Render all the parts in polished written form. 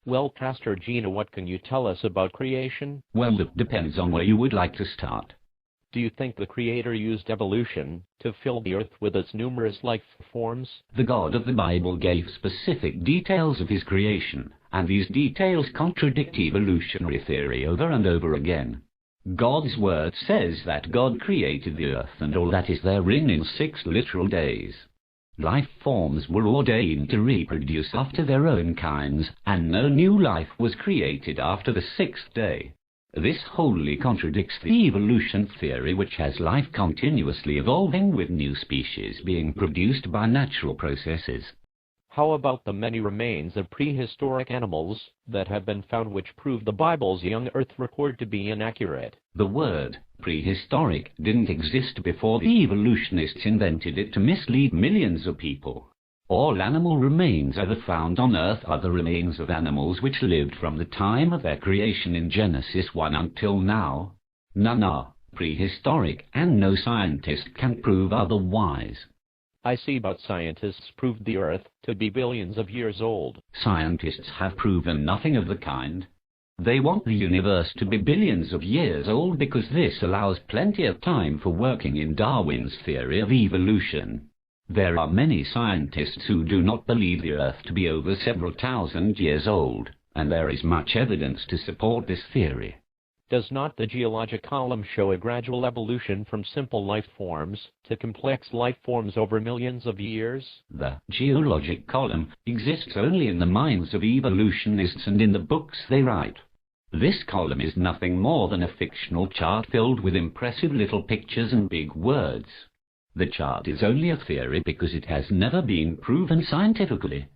Well, Pastor Gina, what can you tell us about creation? Well, that depends on where you would like to start. Do you think the Creator used evolution to fill the earth with its numerous life forms? The God of the Bible gave specific details of his creation, and these details contradict evolutionary theory over and over again. God's word says that God created the earth and all that is therein in 6 literal days. Life forms were ordained to reproduce after their own kinds, and no new life was created after the 6th day. This wholly contradicts the evolution theory, which has life continuously evolving with new species being produced by natural processes. How about the many remains of prehistoric animals that have been found which prove the Bible's young earth record to be inaccurate? The word prehistoric didn't exist before the evolutionists invented it to mislead millions of people. All animal remains ever found on Earth are the remains of animals which lived from the time of their creation in Genesis 1 until now. None are prehistoric, and no scientist can prove otherwise. I see, but scientists proved the Earth to be billions of years old. Scientists have proven nothing of the kind. They want the universe to be billions of years old because this allows plenty of time for working in Darwin's theory of evolution. There are many scientists who do not believe the Earth to be over several thousand years old, and there is much evidence to support this theory. Does not the geologic column show a gradual evolution from simple life forms to complex life forms over millions of years? The geologic column exists only in the minds of evolutionists and in the books they write. This column is nothing more than a fictional chart filled with impressive little pictures and big words. The chart is only a theory because it has never been proven scientifically.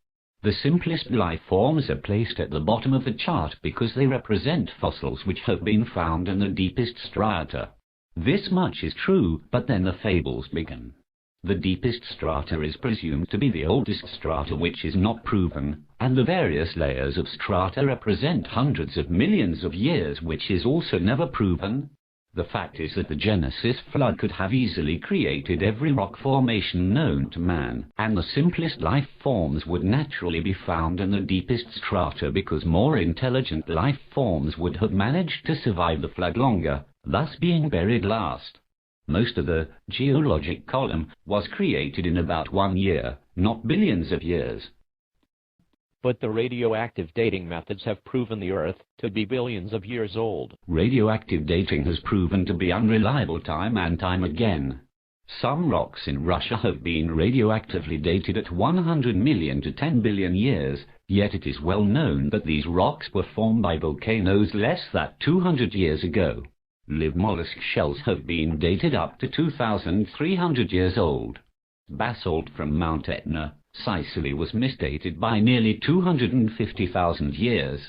The simplest life forms are placed at the bottom of the chart because they represent fossils which have been found in the deepest strata. This much is true, but then the fables begin. The deepest strata is presumed to be the oldest strata, which is not proven, and the various layers of strata represent hundreds of millions of years, which is also never proven. The fact is that the Genesis flood could have easily created every rock formation known to man, and the simplest life forms would naturally be found in the deepest strata because more intelligent life forms would have managed to survive the flood longer, thus being buried last. Most of the geologic column was created in about 1 year, not billions of years. But the radioactive dating methods have proven the Earth to be billions of years old. Radioactive dating has proven to be unreliable time and time again. Some rocks in Russia have been radioactively dated at 100 million to 10 billion years, yet it is well known that these rocks were formed by volcanoes less than 200 years ago. Live mollusk shells have been dated up to 2,300 years old. Basalt from Mount Etna, Sicily, was misdated by nearly 250,000 years.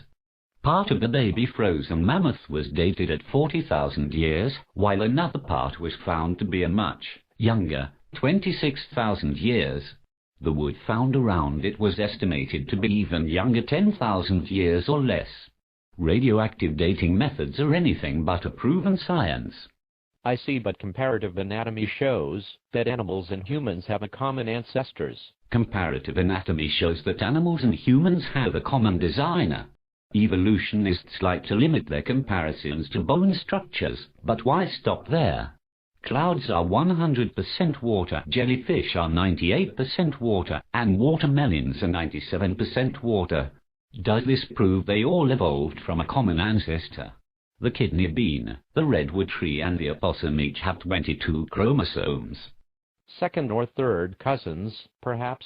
Part of the baby frozen mammoth was dated at 40,000 years, while another part was found to be a much younger, 26,000 years. The wood found around it was estimated to be even younger, 10,000 years or less. Radioactive dating methods are anything but a proven science. I see, but comparative anatomy shows that animals and humans have a common ancestors. Comparative anatomy shows that animals and humans have a common designer. Evolutionists like to limit their comparisons to bone structures, but why stop there? Clouds are 100% water, jellyfish are 98% water, and watermelons are 97% water. Does this prove they all evolved from a common ancestor? The kidney bean, the redwood tree, and the opossum each have 22 chromosomes. Second or third cousins, perhaps?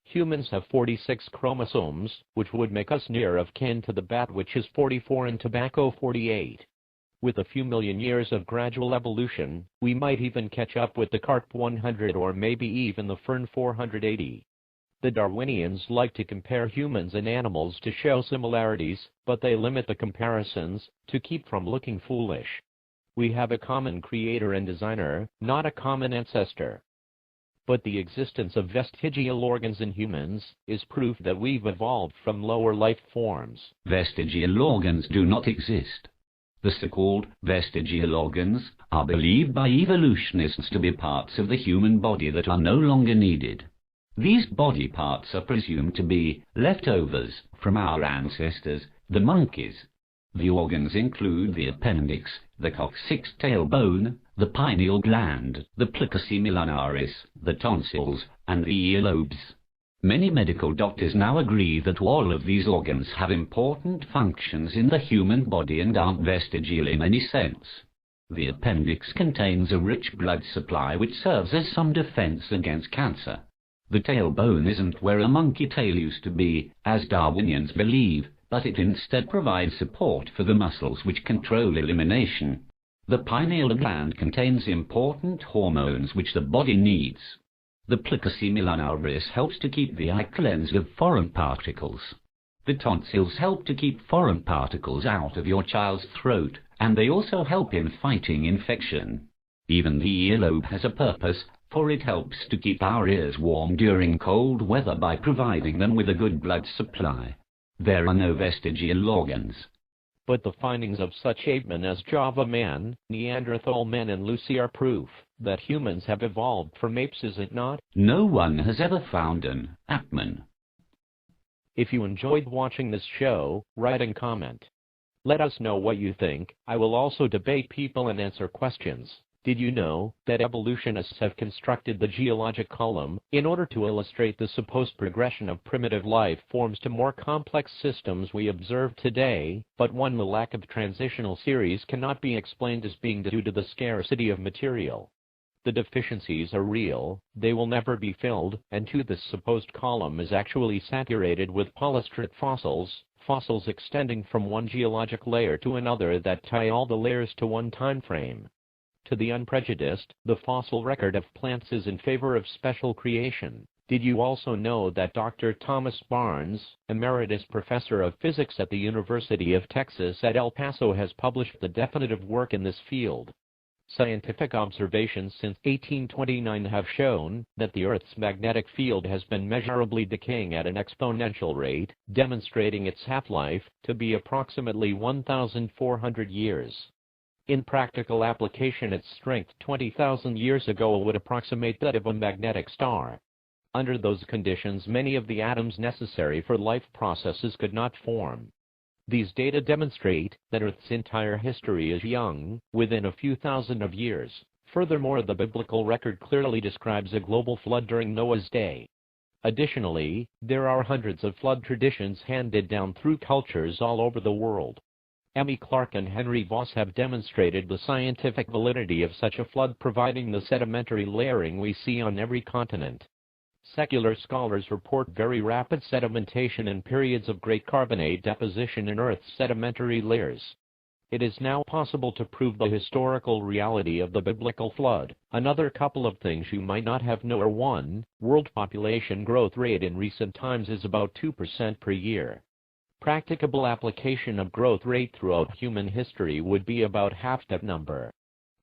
Humans have 46 chromosomes, which would make us near of kin to the bat, which is 44, and tobacco 48. With a few million years of gradual evolution, we might even catch up with the carp 100 or maybe even the fern 480. The Darwinians like to compare humans and animals to show similarities, but they limit the comparisons to keep from looking foolish. We have a common creator and designer, not a common ancestor. But the existence of vestigial organs in humans is proof that we've evolved from lower life forms. Vestigial organs do not exist. The so-called vestigial organs are believed by evolutionists to be parts of the human body that are no longer needed. These body parts are presumed to be leftovers from our ancestors, the monkeys. The organs include the appendix, the coccyx tailbone, the pineal gland, the plica milenaris, the tonsils, and the earlobes. Many medical doctors now agree that all of these organs have important functions in the human body and aren't vestigial in any sense. The appendix contains a rich blood supply which serves as some defense against cancer. The tailbone isn't where a monkey tail used to be, as Darwinians believe, but it instead provides support for the muscles which control elimination. The pineal gland contains important hormones which the body needs. The plica milenaris helps to keep the eye cleansed of foreign particles. The tonsils help to keep foreign particles out of your child's throat, and they also help in fighting infection. Even the earlobe has a purpose, for it helps to keep our ears warm during cold weather by providing them with a good blood supply. There are no vestigial organs. But the findings of such apemen as Java man, Neanderthal men and Lucy are proof that humans have evolved from apes, is it not? No one has ever found an apeman. If you enjoyed watching this show, write and comment. Let us know what you think. I will also debate people and answer questions. Did you know that evolutionists have constructed the geologic column in order to illustrate the supposed progression of primitive life forms to more complex systems we observe today, but the lack of transitional series cannot be explained as being due to the scarcity of material. The deficiencies are real, they will never be filled, and this supposed column is actually saturated with polystrate fossils, fossils extending from one geologic layer to another that tie all the layers to one time frame. To the unprejudiced, the fossil record of plants is in favor of special creation. Did you also know that Dr. Thomas Barnes, Emeritus Professor of Physics at the University of Texas at El Paso, has published the definitive work in this field? Scientific observations since 1829 have shown that the Earth's magnetic field has been measurably decaying at an exponential rate, demonstrating its half-life to be approximately 1,400 years. In practical application, its strength 20,000 years ago would approximate that of a magnetic star. Under those conditions, many of the atoms necessary for life processes could not form. These data demonstrate that Earth's entire history is young, within a few thousand of years. Furthermore, the biblical record clearly describes a global flood during Noah's day. Additionally, there are hundreds of flood traditions handed down through cultures all over the world. Emmy Clark and Henry Voss have demonstrated the scientific validity of such a flood, providing the sedimentary layering we see on every continent. Secular scholars report very rapid sedimentation and periods of great carbonate deposition in Earth's sedimentary layers. It is now possible to prove the historical reality of the biblical flood. Another couple of things you might not have known are: 1. World population growth rate in recent times is about 2% per year. Practicable application of growth rate throughout human history would be about half that number.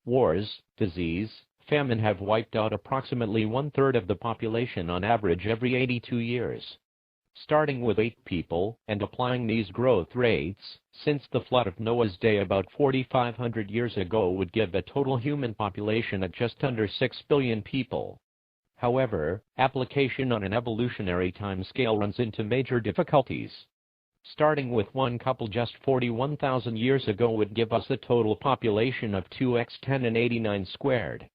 Wars, disease, famine have wiped out approximately 1/3 of the population on average every 82 years. Starting with 8 people and applying these growth rates, since the flood of Noah's day about 4,500 years ago would give a total human population of just under 6 billion people. However, application on an evolutionary time scale runs into major difficulties. Starting with one couple just 41,000 years ago would give us a total population of 2x10⁻89 squared.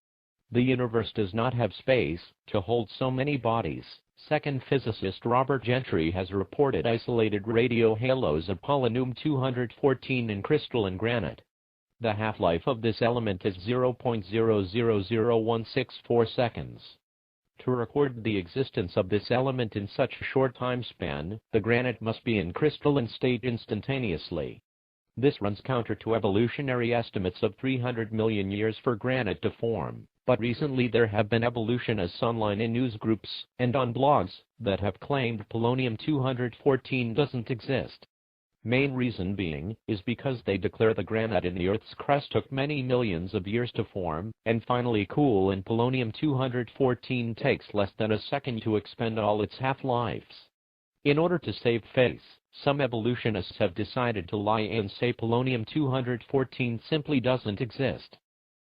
The universe does not have space to hold so many bodies. Second, physicist Robert Gentry has reported isolated radio halos of polonium-214 in crystal and granite. The half-life of this element is 0.000164 seconds. To record the existence of this element in such a short time span, the granite must be in crystalline state instantaneously. This runs counter to evolutionary estimates of 300 million years for granite to form. But recently there have been evolutionists online in news groups and on blogs that have claimed polonium-214 doesn't exist. Main reason being is because they declare the granite in the Earth's crust took many millions of years to form and finally cool, and polonium-214 takes less than a second to expend all its half-lives. In order to save face, some evolutionists have decided to lie and say polonium-214 simply doesn't exist.